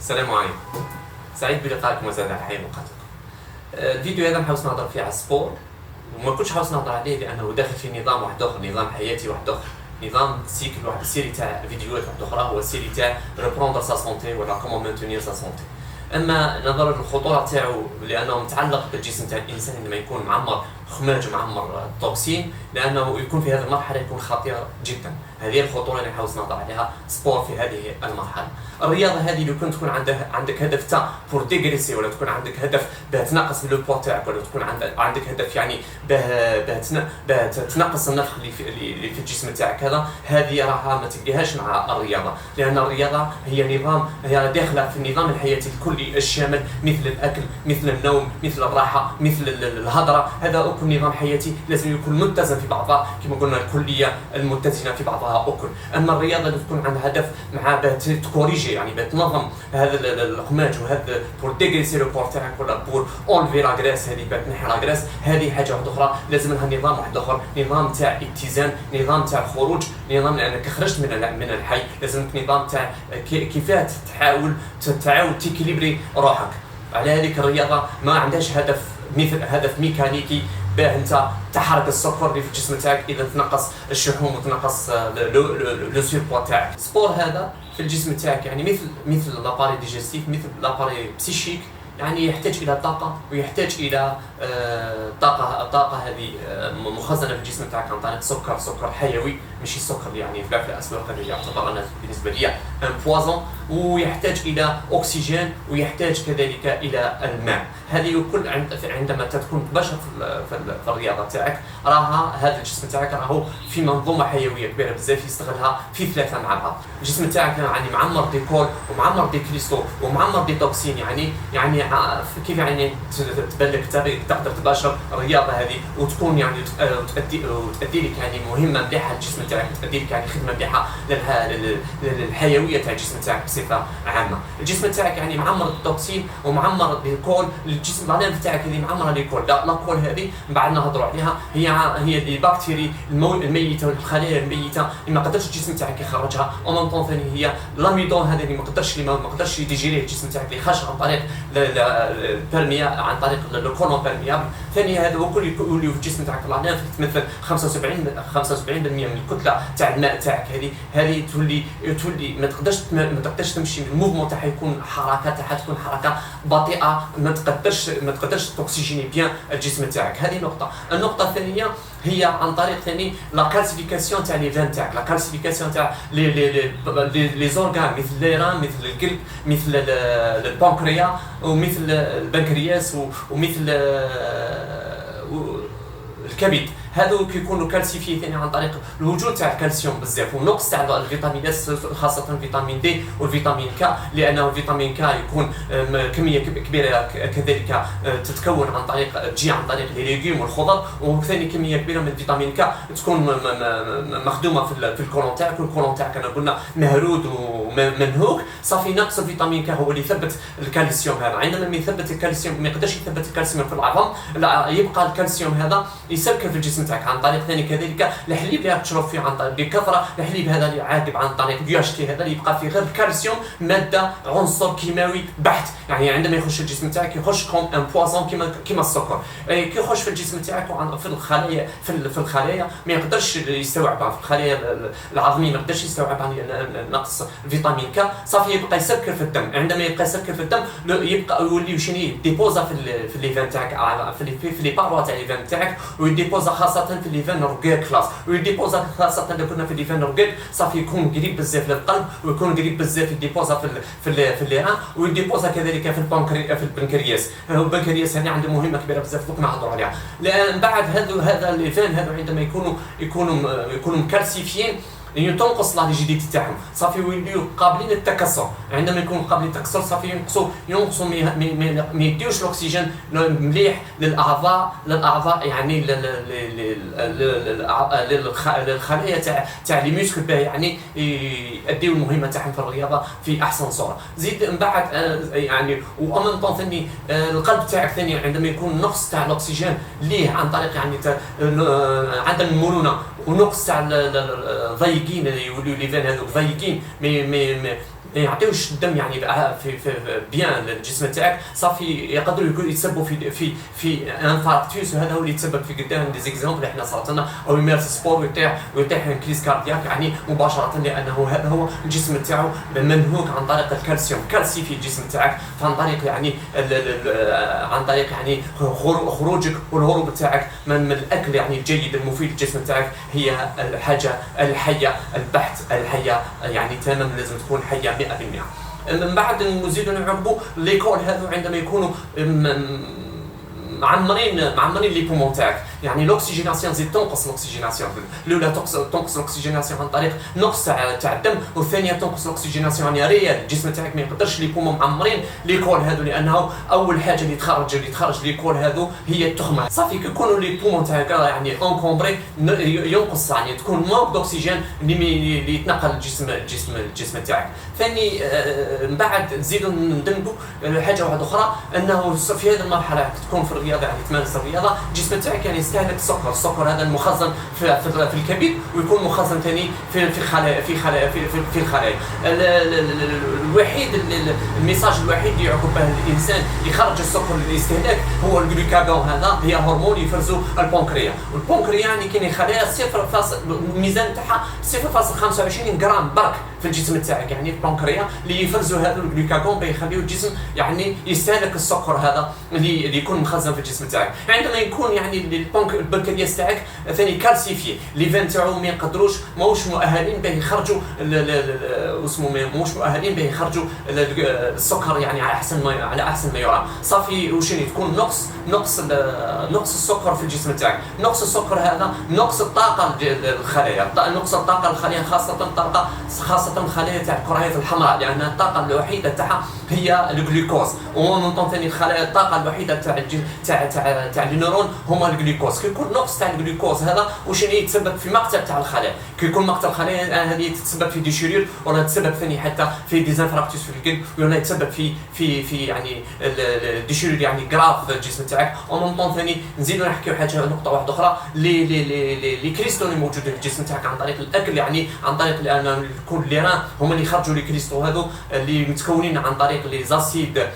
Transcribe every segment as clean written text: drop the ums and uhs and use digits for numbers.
السلام عليكم. سعيد بلقائكم وزاد على الحياة مقاتل. الفيديو هذا نحاول نهضر فيه على السبور، وما كنتش حاوس نهضر عليه لانه داخل في نظام واحد اخر، نظام حياتي واحد اخر، نظام سيكل واحد، سيري تاع فيديوهات واحد اخرى، هو سيري تاع ريبروندر سا سونتي ولا كومون مانتونير سا سونتي. اما نظرا للخطوره تاعو لانه متعلق بالجسم تاع الانسان عندما يكون معمر خماج معمر توكسين، لانه يكون في هذه المرحله يكون خطير جدا. هذه الخطوره اللي نحاول نهضر عليها سبور في هذه المرحله. الرياضه هذه لو كنت تكون عندك هدف تاع بور ديغريسي، ولا تكون عندك هدف باه تنقص لو بوا تاعك، ولا تكون عندك هدف يعني باه تنقص النفخ اللي في الجسم تاعك، هذه راها ما تلقاهاش مع الرياضه، لان الرياضه هي نظام، هي داخله في النظام الحياتي الكلي الشامل، مثل الاكل، مثل النوم، مثل الراحه، مثل الهضره. هذا كل نظام حياتي لازم يكون متزن في بعضها، كما قلنا الكليه المتزنه في بعضها اكل. اما الرياضه اللي تكون عندها هدف مع باه تكوريجي، يعني باه تنظم هذا القماج، وهذا بور ديغريسي لو بور تاعك، ولا بور اونلفي لا غريس، هذه باه تنحي لا غريس، هذه حاجه واحده اخرى. لازم لها نظام واحد اخر، نظام تاع اتزان، نظام تاع خروج، نظام لانك خرجت من الحي، لازمك نظام تاع كيفاه تعاود تيكيليبري روحك. على هذيك الرياضه ما عندهاش هدف مثل هدف ميكانيكي باه انت تحرك السكر اللي في الجسم تاعك، اذا تنقص الشحوم وتنقص لو سيربوا تاعك. السبور هذا في الجسم تاعك يعني مثل لاباري ديجستيف، مثل لاباري بسيشيك، يعني يحتاج الى طاقه، ويحتاج الى طاقه هذه مخزنه في الجسم تاعك عن طريق سكر حيوي، ماشي السكر يعني في الاسواق اللي يعتبر انا بالنسبه لي ان بوازون، ويحتاج الى اكسجين، ويحتاج كذلك الى الماء. هذه كل عندما تكون تباشر في الرياضه تاعك، راها هذا الجسم تاعك راهو في منظومه حيويه كبيره بزاف يستغلها في ثلاثه مع بعض. الجسم تاعك يعني معمر دي كول، ومعمر دي كريستو، ومعمر دي توكسين، يعني كيف يعني تبان لك تقدر تباشر الرياضه هذه وتكون يعني تؤدي لك يعني مهمه مليحه للجسم تاعك، تؤدي لك يعني خدمه مليحه للحيويه تاع الجسم تاعك بصفه عامه. الجسم تاعك يعني معمر بالتوكسين ومعمر بالكول، الجسم العضلات تاعك اللي معمره بالكول، لا كول هذه من بعد نهضروا عليها، هي البكتيري الميته والخلايا الميته اللي ما قدرش الجسم تاعك يخرجها. ومن طون ثاني هي لاميدون، هذا اللي ما قدرش يديجيريه الجسم تاعك، اللي خرج عن طريق البرميا، عن طريق الكولون برميابل. ثاني هذا وكل يولي في الجسم تاعك العضلات تمثل 75% من الكتله تاع الماء تاعك، هذه تولي ما تقدرش تمشي، الموفمون تاعها يكون تكون حركه بطيئه، ما تقدرش توكسيجيني بيان الجسم تاعك. هذه نقطه. النقطه الثانيه هي عن طريق ثاني لا كالسيفيكاسيون تاع لي فان تاعك، لا كالسيفيكاسيون تاع لي زورغان، مثل ليران، مثل القلب، مثل البنكرياس، ومثل البنكرياس، ومثل الكبد. هذو كيكونوا كالسيفي ثاني عن طريق الوجود تاع الكالسيوم بزاف، ونقص تاع الفيتامينات، خاصه الفيتامين دي والفيتامين كا، لانه الفيتامين كا يكون كميه كبيره كذلك تتكون تجي عن طريق لي ليغوم والخضر، وثاني كميه كبيره من الفيتامين كا تكون مخدومه في الكولون تاعك، والكولون تاعك انا قلنا مهرود ومنهوك، صافي نقص الفيتامين كا هو اللي يثبت الكالسيوم هذا. عندما يثبت الكالسيوم ما يقدرش يثبت الكالسيوم في العظم، لا يبقى الكالسيوم هذا يسكر في الجسم تاعك عن طريق ثاني كذلك الحليب اللي تشرب فيه عن طريق بكثره، الحليب هذا اللي عاقب عن طريق دياشتي، هذا اللي يبقى فيه غير الكالسيوم، ماده عنصر كيماوي بحت، يعني عندما يخش الجسم تاعك يخش كوم ان بوازون كيما السكر، كي يخش في الجسم تاعك في الخلايا في الخلايا ما يقدرش يستوعبها، في الخلايا العظميه ما يقدرش يستوعبها نقص فيتامين كا، صافي يبقى يسكر في الدم. عندما يبقى يسكر في الدم يبقى يولي شنو ديبوزا في لي فان تاعك، في لي باروا تاع لي فان تاعك، ويديبوزا خاصه في لي فان رقيق كلاس، ويديبوزا خاصه اللي كنا في لي فان رقيق، صافي يكون قريب بزاف للقلب، ويكون قريب بزاف يديبوزا في الليران، ويديبوزا كذلك في البنكرياس. البنكرياس هنا عنده مهمه كبيره بزاف، دوك نهضروا عليها. لان بعد هذا لي فان هذو عندما يكونوا مكالسيفيين تنقص لا ريجيديتي تاعهم، صافي يوليو قابلين للتكسر. عندما يكونوا قابلين للتكسر صافي ينقصوا ما يديوش الاكسجين مليح للاعضاء يعني للخلايا تاع لي ميسكل، يعني يؤديو المهمه تاعهم في الرياضه في احسن صوره. زيد من بعد يعني ومن طون ثاني القلب تاعك ثاني عندما يكون نقص تاع الاكسجين ليه عن طريق يعني عدم المرونه ونقص تاع ضيقين، اللي يوليو لي فان هذوك ضيقين يعطيوش الدم يعني في بيان للجسم تاعك، صافي يقدروا يتسببوا في انفاركتوس، وهذا هو اللي يتسبب في قدام دي زيكزامبل احنا صارت لنا، او يمارس سبور ويطيح كريس كاردياك يعني مباشره، لانه هذا هو الجسم تاعو منهوك عن طريق الكالسيوم، كالسي في الجسم تاعك، عن طريق يعني عن طريق يعني خروجك والهروب تاعك من الاكل يعني الجيد المفيد للجسم تاعك، هي الحاجه الحيه البحت، الحيه يعني تماما لازم تكون حيه 100%. من بعد نزيد نعربوا ليكول هذو عندما يكونوا معمرين لي بومون تاعك، يعني لوكسيجيناسيون زيد تنقص لوكسيجيناسيون، الاولى تنقص لوكسيجيناسيون عن طريق نقص تاع الدم، والثانيه تنقص لوكسيجيناسيون يعني ريال الجسم تاعك ما يقدرش لي بومون معمرين لي كول هذو، لانه اول حاجه اللي تخرج لي كول هذو هي التخمه، صافي كيكونوا لي بومون تاعك يعني اونكومبري ينقص يعني تكون مانك دوكسيجين اللي يتنقل الجسم تاعك. ثاني من بعد نزيدوا ندمجوا حاجه واحده اخرى، انه في هذه المرحله تكون في الرياضه يعني تمارس الرياضه، الجسم تاعك يعني يستهلك السكر هذا المخزن في الكبد، ويكون مخزن ثاني في الخلايا. الوحيد الميساج الوحيد اللي يعقب به الانسان يخرج السكر للاستهلاك هو الجلوكاغون، هذا هي هرمون يفرزوا البنكريا، والبنكريا يعني كاين خلايا الميزان تاعها 0.25 غرام برك في الجسم تاعك، يعني البنكريا اللي يفرزوا هذا الجلوكاغون بيخليو الجسم يعني يستهلك السكر هذا اللي يكون مخزن في الجسم تاعك. عندما يكون يعني البنكرياس تاعك ثاني كالسيفي، لي فين تاعو ما يقدروش، ماهوش مؤهلين به يخرجوا ماهوش مؤهلين به يخرجوا السكر يعني على احسن ما يرام، صافي وشني تكون نقص السكر في الجسم تاعك، نقص السكر هذا نقص الطاقه للخلايا، نقص الطاقه للخلايا، خاصه الخلايا تاع الكريات الحمراء، لان الطاقه الوحيده تاعها هي الجلوكوز، ومن ثاني الخلايا الطاقه الوحيده تاع النيرون هما الجلوكوز. كيكون نقص تاع الجلوكوز هذا وشنو يتسبب في مقتل تاع الخلايا، كيكون مقتل الخلايا هذه تتسبب في ديشيرير، ولا تتسبب ثاني حتى في ديزانفراكتوس في القلب، ولا يتسبب في يعني الديشيرير يعني غراف في الجسم تاعك. ومن ثاني نزيدوا نحكيو حاجه نقطه واحده اخرى، لي كريستال الموجودين في الجسم تاعك عن طريق الاكل، يعني عن طريق لان كل لي ران هما اللي يخرجوا لي كريستال هذو اللي متكونين عن طريق لي زاسيد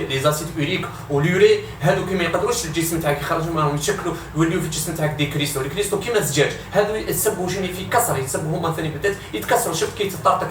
لي زاسيد اوريك واليوري، هادو كي ما يقدروش الجسم تاعك يخرجوا معاهم يتشكلوا يوليو في الجسم تاعك دي كريستال، الكريستال كيما الزجاج، هادو يتسببوا شنو في كسر، يتسببوا هما ثاني بدات يتكسروا، شفت كي تطرطق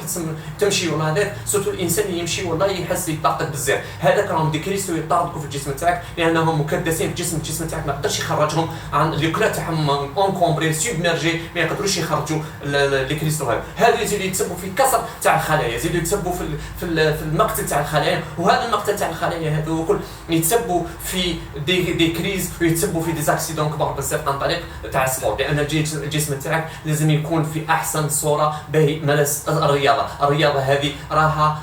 تمشي ولا هذاك سورتو الانسان اللي يمشي والله يحس يطرطق بزاف، هذاك راهم دي كريستال يطرطقوا في الجسم تاعك لانهم مكدسين في الجسم تاعك، ما يقدرش يخرجهم عن الكلا تاعهم اونكومبري سوبميرجي، ما يقدروش يخرجوا لي كريستال هادو يزيدوا يتسببوا في كسر تاع الخلايا، يزيدوا يتسببوا في المقتل تاع الخلايا، وهذا المقتل تاع الخلايا هذو كل يتسببوا في دي كريز، ويتسببوا في دي زاكسيدون كبار بزاف عن طريق تاع السبور، لان الجسم تاعك لازم يكون في احسن صوره باهي مارس الرياضه هذه راها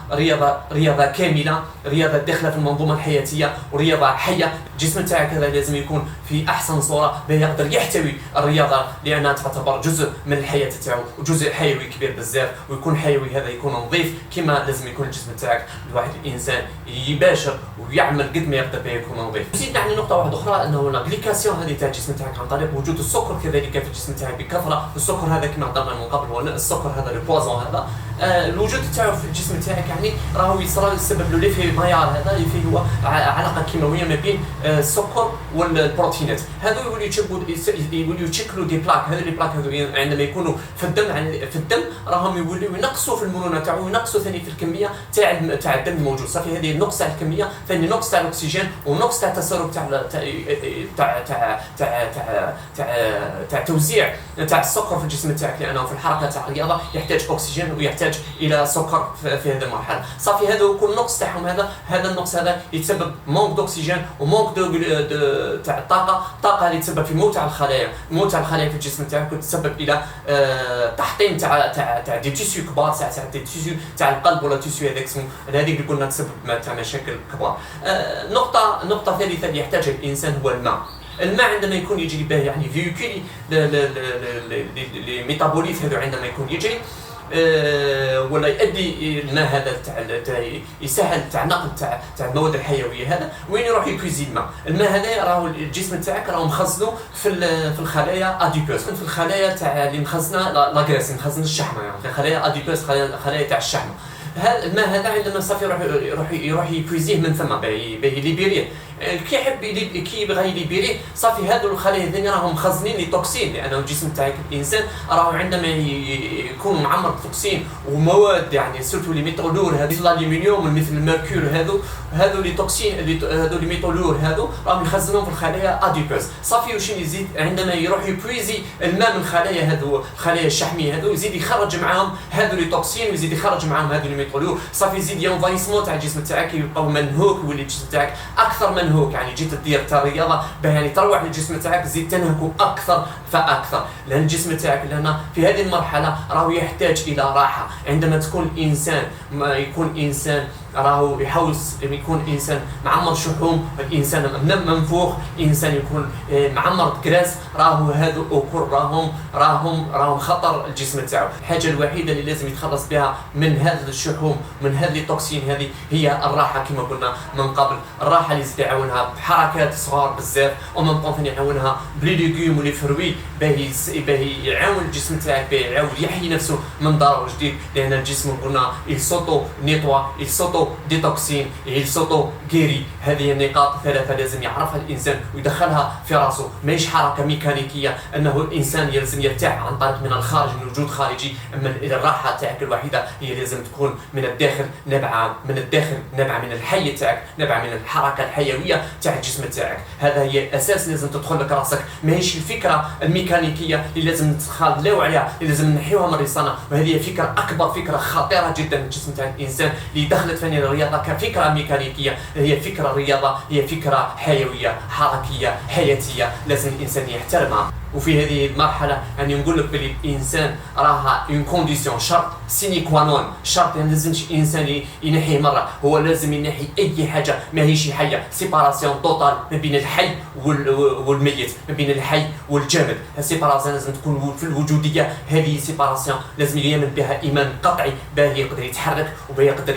رياضه كامله، رياضه داخله في المنظومه الحياتيه، ورياضه حيه، الجسم تاعك هذا لازم يكون في احسن صوره باهي يقدر يحتوي الرياضه، لانها تعتبر جزء من الحياه تاعو وجزء حيوي كبير بزاف، ويكون حيوي هذا يكون نظيف كما لازم يكون الجسم تاعك الواحد الانسان يباشر ويعمل قد ما يقدر به يكون نظيف. نزيد يعني نقطه واحده اخرى، انه الابليكاسيون هذه تاع الجسم تاعك عن طريق وجود السكر كذلك في الجسم تاعك بكثره، السكر هذا كما هضرنا من قبل هو السكر هذا البوازون هذا الوجود تاعو في الجسم تاعك يعني راهو يسبب له ليفي مايار، هذا ليفي هو علاقه كيماويه ما بين السكر والبروتينات، هذو يوليو يشكلوا دي بلاك، هذو لي بلاك هذو عندما يكونوا في الدم راهم يوليو ينقصوا في المرونه تاعو، وينقصوا ثاني في الكميه تاع الدم الموجود، صافي هذه النقص تاع الكميه، ثاني نقص تاع الاكسجين، ونقص تاع التسرب تاع توزيع تاع السكر في الجسم تاعك، لانه في الحركه تاع الرياضه يحتاج اكسجين ويحتاج الى سكر في هذه المرحله، صافي هذا كل نقص تاعهم هذا النقص هذا يتسبب مونك دوكسجين ومونك تاع الطاقه اللي تسبب في موت الخلايا في الجسم تاعك، وتسبب الى تحطيم تاع دي تيسيو كبار، تاع دي تيسيو تاع القلب ولا تيسيو هذاك اسمه، هذيك اللي قلنا تسبب تاع مشاكل كبار. نقطه ثالثه اللي يحتاجها الانسان هو الماء عندما يكون يجري به يعني فيوكولي لي ميتابوليت هذو عندما يكون يجري ولا يؤدي الماء هذا يسهل تاع نقل تاع المواد الحيويه هذا وين يروح يكويزي الماء هذا راهو الجسم تاعك راهو مخزنه في الخلايا اديبوس، في الخلايا تاع اللي مخزنه لاغريس، مخزنه الشحمه، يعني خلايا اديبوس، خلايا تاع الشحمه. هذا الماء هذا عندما صافي يروح يكويزيه من ثم باهي ليبيريه. كي يحب كي يبغى يليبيريه صافي هذو الخلايا هذين راهم مخزنين لي توكسين، لانه الجسم تاعك الانسان راهو عندما يكون معمر بالتوكسين ومواد يعني سورتو لي ميتالور هذه الالومنيوم مثل الميركور هذو لي توكسين هذو لي ميتالور هذو راهم يخزنون في الخلايا اديبوس. صافي واش يزيد عندما يروح يبريزي الماء من الخلايا هذو الخلايا الشحميه هذو يزيد يخرج معاهم هذو لي توكسين ويزيد يخرج معاهم هذو لي ميتالور. صافي يزيد ينفايسمون تاع الجسم تاعك يبقى منهوك ويولي الجسم تاعك اكثر منهوك. يعني جيت دير تاع الرياضه باه يعني تروح للجسم تاعك تزيد تنهكو اكثر فاكثر، لان الجسم تاعك لهنا في هذه المرحله راهو يحتاج الى راحه. عندما تكون انسان ما يكون انسان راهو يحوس يكون انسان معمر شحوم، الانسان منفوخ، انسان يكون معمر بكراس، راهو هذو اكل راهم خطر الجسم تاعو. الحاجه الوحيده اللي لازم يتخلص بها من هذا الشحوم من هذه التوكسين هذه هي الراحه. كما قلنا من قبل، الراحه اللي يزيد يعاونها بحركات صغار بزاف، ومن طون يعاونها بلي ليغوم ولي فروي باهي يعاون الجسم تاعك باه يعاود يحيي نفسه من دار جديد، لان الجسم قلنا يسوطو نيتوا يسوطو ديتوكسين يسوطو غيري. هذه النقاط ثلاثه لازم يعرفها الانسان ويدخلها في راسه، ماهيش حركه ميكانيكيه انه الانسان لازم يرتاح عن طريق من الخارج من وجود خارجي. اما الراحه تاعك الوحيده هي لازم تكون من الداخل، نبعه من الداخل، نبعه من الحي تاعك، نبعه من الحركه الحيويه تاع الجسم تاعك. هذا هي اساس لازم تدخل لك راسك، ماهيش الفكره الميكانيكيه اللي لازم نتخلوا عليها، اللي لازم نحيوها من الرصانه. وهذه فكره اكبر، فكره خطيره جدا في الجسم تاع الانسان اللي دخلت فني الرياضه كفكره ميكانيكيه. هي فكره الرياضه هي فكره حيويه حركيه حياتيه لازم الانسان يحترمها. وفي هذه المرحله يعني نقول لك بلي الانسان راها اون كونديسيون، شرط سيني كوانون، شرط يعني لازمش الانسان ينحي مره، هو لازم ينحي اي حاجه ماهيش حيه، سيباراسيون توتال ما بين الحي والميت، ما بين الحي والجامد. السيباراسيون لازم تكون في الوجوديه. هذه سيباراسيون لازم يؤمن بها ايمان قطعي باه يقدر يتحرك وباه يقدر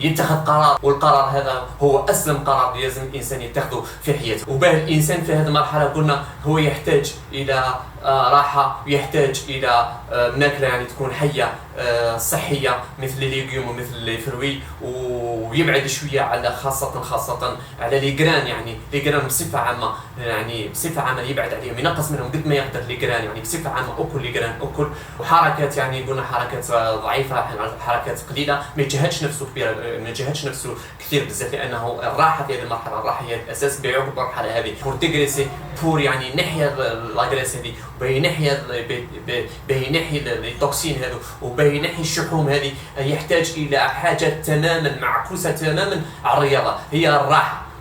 يتخذ قرار، والقرار هذا هو اسلم قرار لازم الانسان يتخذه في حياته. وباه الانسان في هذه المرحله قلنا هو يحتاج الى راحه، ويحتاج الى ماكله يعني تكون حيه صحيه مثل الليغوم ومثل الفروي، ويبعد شويه على خاصه على لي جران، يعني لي جران بصفه عامه، يعني بصفه عامه يبعد عليهم، ينقص منهم قد ما يقدر لي جران، يعني بصفه عامه اكل لي جران اكل. وحركات يعني قلنا حركات ضعيفه، حركات قليله، ما يجهدش نفسه كبير، ما يجهدش نفسه كثير بزاف، لانه الراحه في هذه المرحله، الراحه هي الاساس بيعوق المرحله هذه بور تيغريسي، بور يعني نحيا لاغريس هذه، بينحي التوكسين هذو، وبينحي الشحوم هذه. يحتاج الى حاجات تماما معكوسه تماما على الرياضه، هي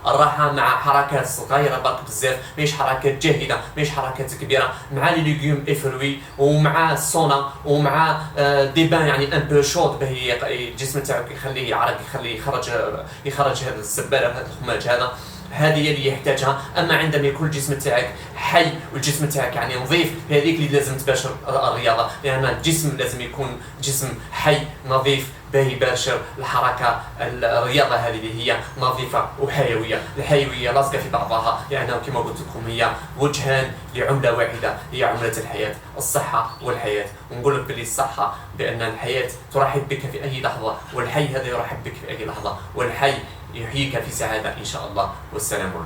الراحه مع حركات صغيره برك بزاف، ماهيش حركات جاهده، ماهيش حركات كبيره، مع لي ليغوم افروي، ومع السونا، ومع دي بان يعني ان بو شود باه الجسم تاعك يخليه يعرق، يخليه يخرج هذا الزباله هذا الخماج هذا. هذه اللي يحتاجها. اما عندما يكون الجسم تاعك حي والجسم تاعك يعني نظيف، هذيك اللي لازم تباشر الرياضه، لان الجسم لازم يكون جسم حي نظيف باه يباشر الحركه. الرياضه هذه اللي هي نظيفه وحيويه، الحيويه لاصقه في بعضها، لانه كما قلت لكم هي وجهان لعمله واحده، هي عمله الحياه، الصحه والحياه. ونقول لك بلي الصحه بان الحياه ترحب بك في اي لحظه، والحي هذا يرحب بك في اي لحظه، والحي يحييك في سعاده ان شاء الله. والسلام عليكم.